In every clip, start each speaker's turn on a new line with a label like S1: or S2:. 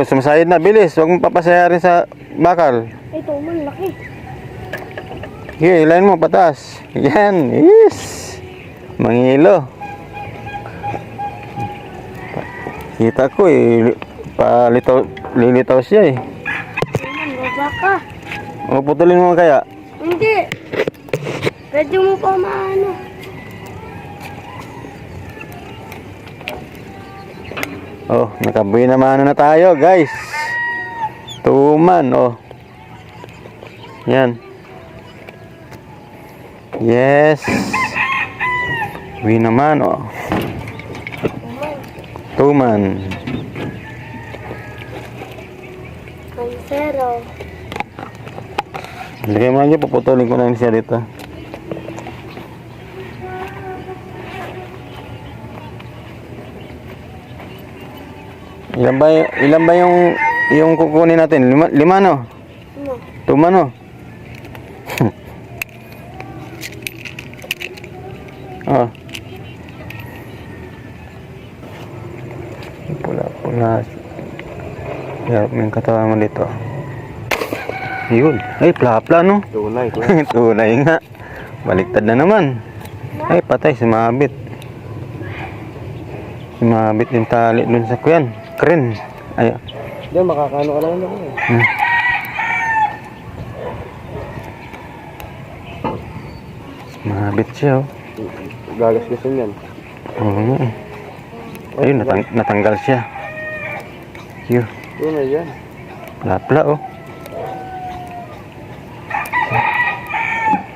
S1: sumasayad na, bilis. Huwag mong papasayarin sa bakal.
S2: Ito, malaki.
S1: Sige, ilayin mo, pataas. Yan, yes. Mangilo. Kita ko eh, lilitaw siya eh.
S2: Ayan, baba ka.
S1: O, putulin mo kaya.
S2: Hindi. Pwede mo pa maano.
S1: Oh, nakabuhi naman na tayo, guys. Tuman, oh. Yan. Yes. Buhi naman, oh. Tuman.
S2: Kansero.
S1: Lagay mo lang dyan, puputulin ko na siya dito. Ilan ba yung kukunin natin? Lima no?
S2: Ano?
S1: Tuman no? Oh. Pula. Yarap mo yung katawan mo dito. Yun. Ay, plapla no?
S3: Tunay.
S1: Tunay nga. Baliktad na naman. Ay, patay. Sumabit. Sumabit yung tali dun sa kuyan. Kren. Ay.
S3: Diyan, makakano ka naman ako eh.
S1: Sumabit siya oh.
S3: Gagasgasin yan.
S1: Oo nga eh. Ayun, natanggal siya. Yun.
S3: Tunay yan.
S1: Plapla oh.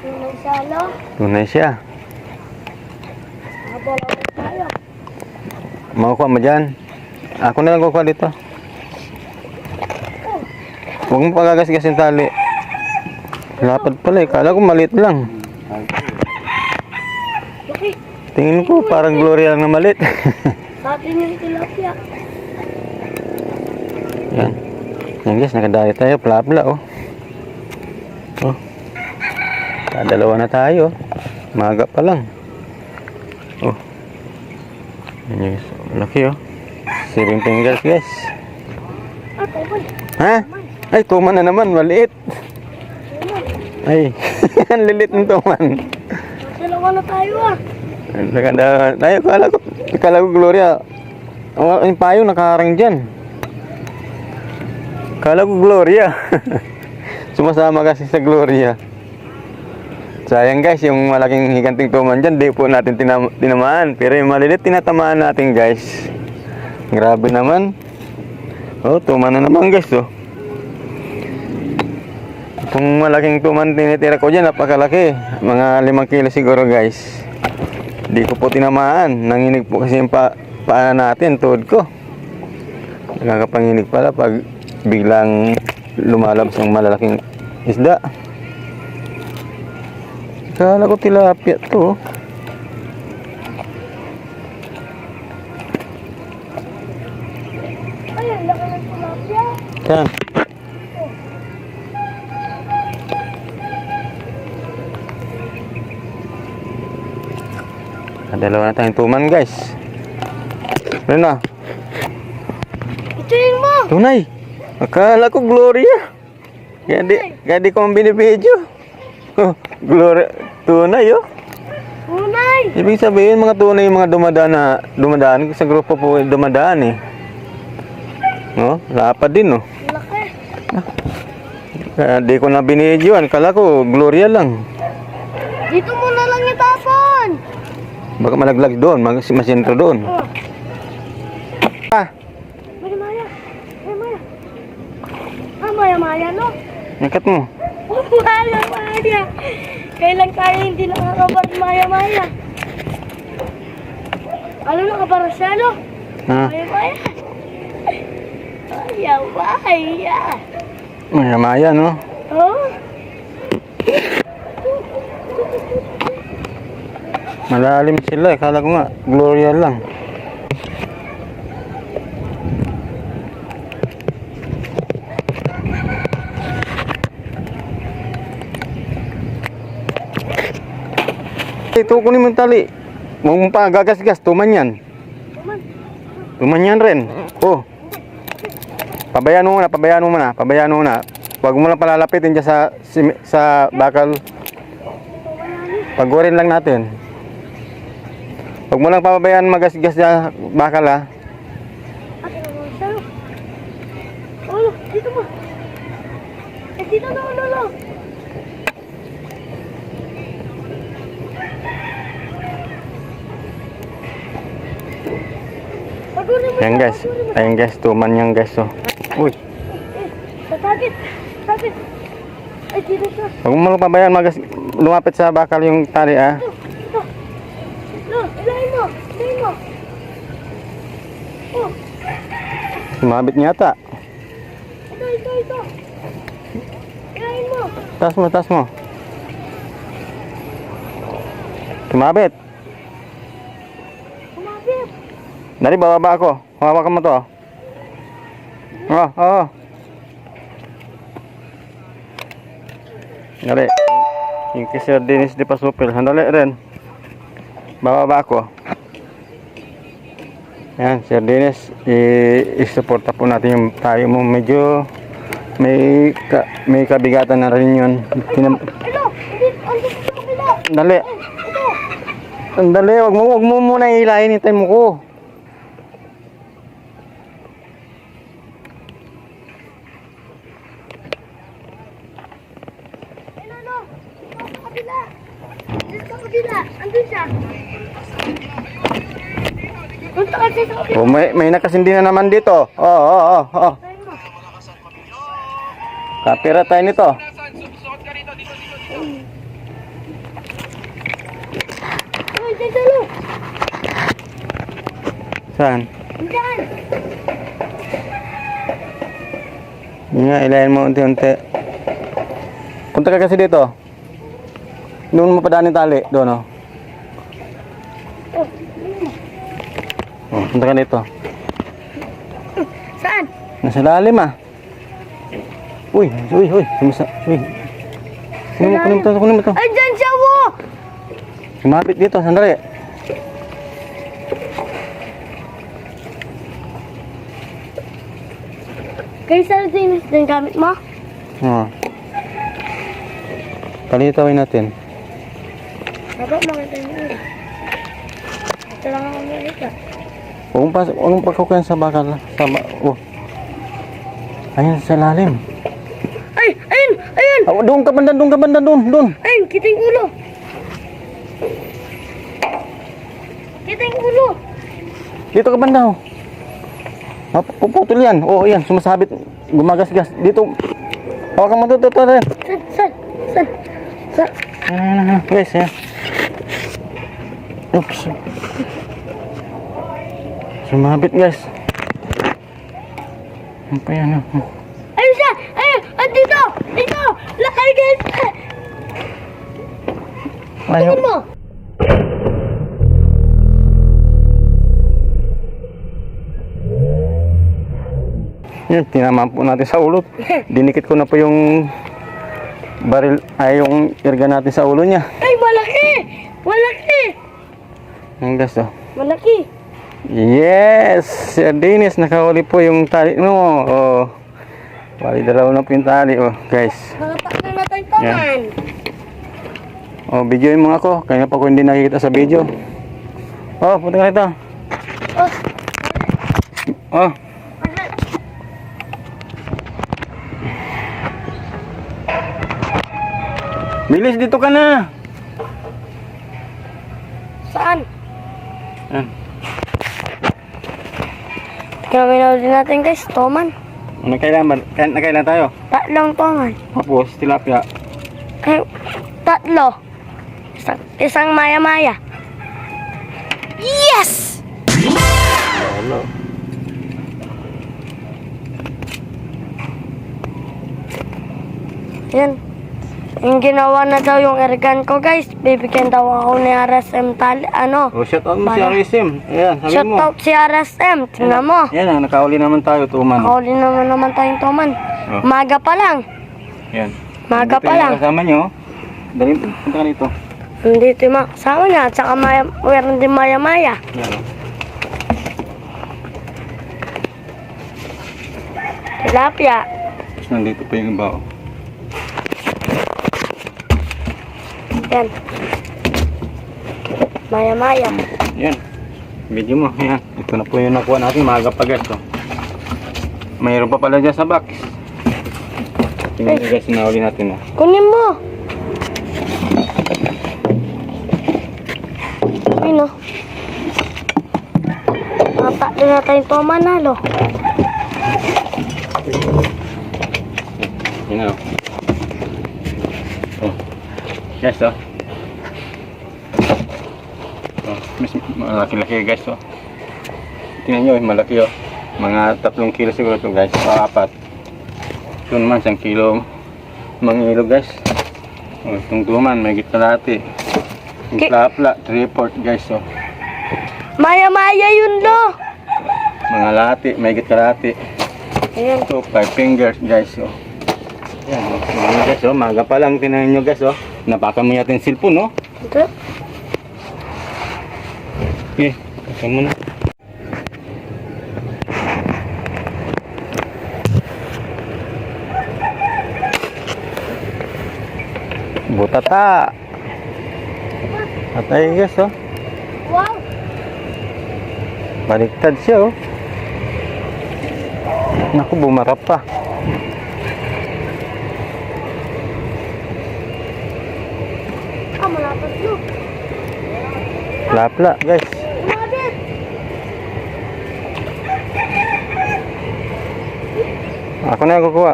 S2: Tunay salo.
S1: Tunay siya.
S2: Habalaw tayo.
S1: Makukuha mo dyan. Ako na lang kukuha dito. Huwag mo pagagasgasin tali. Lapad pala eh. Kala ko maliit lang.
S2: Laki.
S1: Tingin ko parang Gloria lang na maliit.
S2: Sa atin yung tilapia.
S1: Yan. Yan guys, nakadali tayo. Plapla oh. Oh. Dalawa na tayo. Maga pa lang. Oh. Yan guys. Laki oh. 7 fingers guys.
S2: Tuman.
S1: Ha? Ay, tuman na naman. Maliit. Ay. Ang lilit ng tuman.
S2: Dalawa na tayo ah.
S1: Nakanda. Ay, kala ko Gloria. Yung payong nakaharang dyan. Kala ko Gloria. Sumasama kasi sa Gloria. Sayang guys, yung malaking higanting tuman dyan, di po natin tinamaan. Pero yung malilit, tinatamaan natin guys. Grabe naman. Oh, tuman na naman guys oh. Itong malaking tuman tinitira ko dyan, napakalaki. Mga 5 kilo siguro guys. Di ko po tinamaan. Nanginig po kasi yung paa natin, tuhod ko. Nakakapanginig pala pag biglang lumalabas ng malalaking isda. Kala ko tilapia to.
S2: Ay, ang laki ng tilapia.
S1: Saan? Dalawa na tayong tuman guys. Ano na?
S2: Ituin mo.
S1: Tunay. Akala ko Gloria. Kaya di ko ang binibidyo. Oh, Gloria. Tunay oh.
S2: Tunay.
S1: Ibig sabihin mga tunay yung mga dumadaan sa grupo po dumadaan eh. No? Lapad din no.
S2: Laki.
S1: Kaya di ko na binidyoan. Kala ko Gloria lang.
S2: Dito mo na lang itapon.
S1: Baka malaglag doon, masentro doon.
S2: Oh.
S1: Ah,
S2: Maya. Maya. Ah, Maya, no?
S1: nakat mo.
S2: Oh, Maya. Kailan tayo hindi nakakabar Maya. Ano nakabar siya, no?
S1: Ha?
S2: Maya.
S1: Maya, no?
S2: Oh?
S1: Malalim sila, kala ko nga Gloria lang. Ito kunin mo yung tali. Huwag mo pa gagas-gas, tuman yan. Tuman yan rin. Oh. Pabayaan mo muna. Huwag mo lang palalapitin dyan sa bakal. Pagurin lang natin. Huwag mo lang pabayaan magasgas dyan bakal ha.
S2: Oh, dito mo. Dito na, lolo. Pagurin mo.
S1: Ayan guys. Ayan guys. Tuman yan guys. Oh. Uy.
S2: Sakit. Sakit. Ay, dito siya.
S1: Huwag mo lang pabayaan lumapit sa bakal yung tali ha.
S2: Ito. Lo, ilahin mo. Ilahin mo. Oh,
S1: Sumabit niya ata.
S2: ito. Ilahin mo.
S1: Taas mo. Sumabit.
S2: Kumabit.
S1: Dali, bababa ako. Hawakan mo to. Oo. Dali. Yung kay Sir Dennis di Pasupil. Handali rin. Bababa ako. Yan, Sir Dennis. I-supporta po natin yung tayo mo. Medyo may kabigatan na rin yun.
S2: Ilo, andito sa kabila.
S1: Dali.
S2: Ito.
S1: Sandali, wag mo muna hilahin, hintayin mo ko.
S2: Lolo, sa kabila. Dito sa kabila. Andun siya. Punta kasi sa kabila.
S1: Oh, may nakasindi na naman dito. Oo.
S2: Ilahin mo.
S1: Kapira tayo nito.
S2: Uy, dito, lo.
S1: Saan?
S2: Diyan.
S1: Yun nga, ilahin mo unti-unti. Punta ka kasi dito. Doon mo padaanin tali. Doon, oh.
S2: Oh,
S1: Oh, punta ka dito.
S2: saan?
S1: Nasa lalim, ah. Uy. Kunin mo to.
S2: Ay, dyan siya, wo.
S1: Sumapit dito, sandali.
S2: Kay Sir James din gamit mo?
S1: Oo. Palitawin natin.
S2: Dapat makita niyo. Ito lang ako makita.
S1: Huwag mong pagkukuyan sa bakal. Oh. Ayun, sa lalim.
S2: Ay, ayun, ayun.
S1: Oh, doon ka banda.
S2: Ayun, kita yung ulo. Kita yung ulo.
S1: Dito ka banda, oh. Puputol yan. Oh, yan, sumasabit. Gumagasgas. Dito. Hawakan mo ito rin.
S2: Saan?
S1: Ayan. Guys, yan. Oops. Sumabit, guys. Ano pa yan, oh.
S2: Ayun siya! Ayun! Dito! Dito! Lakay, guys!
S1: Ayaw.
S2: Tingin mo!
S1: Yan, tinamaan po natin sa ulo. Dinikit ko na po yung baril, yung irga natin sa ulo niya.
S2: Ay, malaki! Malaki!
S1: Ang gas, oh.
S2: Malaki!
S1: Yes! Sir Dennis, nakahuli po yung tali mo. Oh. Bali, dalawa na po yung tali, oh, guys.
S2: Nakapak na natin taman.
S1: Oh, videoin mo ako. Kaya pa ko hindi nakikita sa video. Oh, punta ka rito.
S2: Oh,
S1: Oh. Bilis, dito ka na.
S2: saan?
S1: Yan.
S2: Tingnan din natin, guys. Toman.
S1: Nakailan tayo?
S2: Tatlong toman.
S1: Tapos, tilapia.
S2: Ay, tatlo. Isang maya-maya. Yes!
S1: Hello.
S2: Yan. Yung ginawa na daw yung ergan ko, guys. Bibigyan daw ako ni RSM tali. Ano?
S1: Oh, shout out mo si
S2: Bala.
S1: RSM. Ayan, sabi
S2: Shout
S1: mo.
S2: out si RSM. Tingnan mo.
S1: Yan, nakahuli naman tayo, tuman.
S2: Nakahuli naman tayong toman.
S1: Oh.
S2: Maga pa lang.
S1: Yan.
S2: Maga
S1: Dito
S2: pa
S1: yung
S2: lang.
S1: kasama nyo. Dali, punta ka dito.
S2: Dito yung mga kasama niya. At saka meron din maya-maya.
S1: Yan.
S2: Tilapia.
S1: Tapos nandito pa yung iba. Oh.
S2: Yan. Maya-maya.
S1: Yan. Video mo. Yan. Ito na po yung nakuha natin. Maaga pa guys. Oh. Mayroon pa pala dyan sa box. Tingnan nyo guys. Sinahuli natin. Oh.
S2: Kunin mo. Ayun o. Mata din natin ito manalo.
S1: Yan o. Oh. Guys oh. Oh, mas malaki-laki guys oh. Tingnan nyo malaki oh. Mga 3 kilo siguro ito guys. O 4. Ito naman 1 kilo mangilo guys. Oh, itong duman may gitalati. Yung plapla 3/4 guys oh.
S2: Maya-maya yun do.
S1: Mga lati may gitalati.
S2: Ayan.
S1: Ito 5 fingers guys oh. Yan oh. Mga guys oh. Maga pa lang tinahin nyo guys oh. Napakan mo natin cellphone oh.
S2: Ito.
S1: Okay, pakan mo na. Butata. Atay guys oh.
S2: Wow.
S1: Baliktad siya oh. Naku, bumarap pa.
S2: Malapad mo.
S1: Plapla guys.
S2: Malapit.
S1: Ako na kukuha.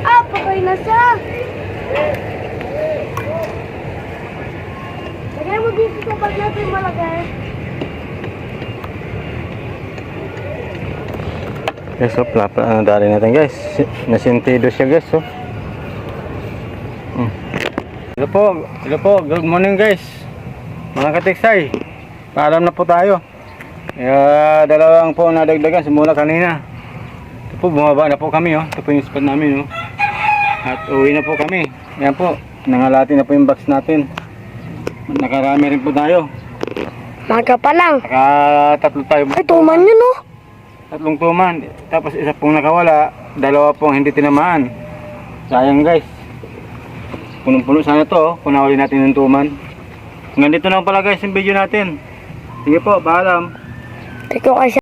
S2: Patay na siya. Lagay mo dito sa bag natin malagay.
S1: Guys oh, plapla ang dali natin guys. Nasintido siya guys oh. Hello po, good morning guys. Mga katiksay, paalam na po tayo. Dalawang po nadagdagan simula kanina. Ito po, bumaba na po kami oh. Ito po yung spot namin oh. At uwi na po kami. Yan po, nangalati na po yung box natin. Nakarami rin po tayo.
S2: Maga pa lang.
S1: Tatlo tayo.
S2: Ay, tuman yun oh.
S1: 3 tuman. Tapos isa pong nakawala. 2 pong hindi tinamaan. Sayang guys. Punong-puno sana to, kung nahuli natin yung tuman. Hanggang dito na pala guys yung video natin. Sige po, paalam.
S2: Teko kasi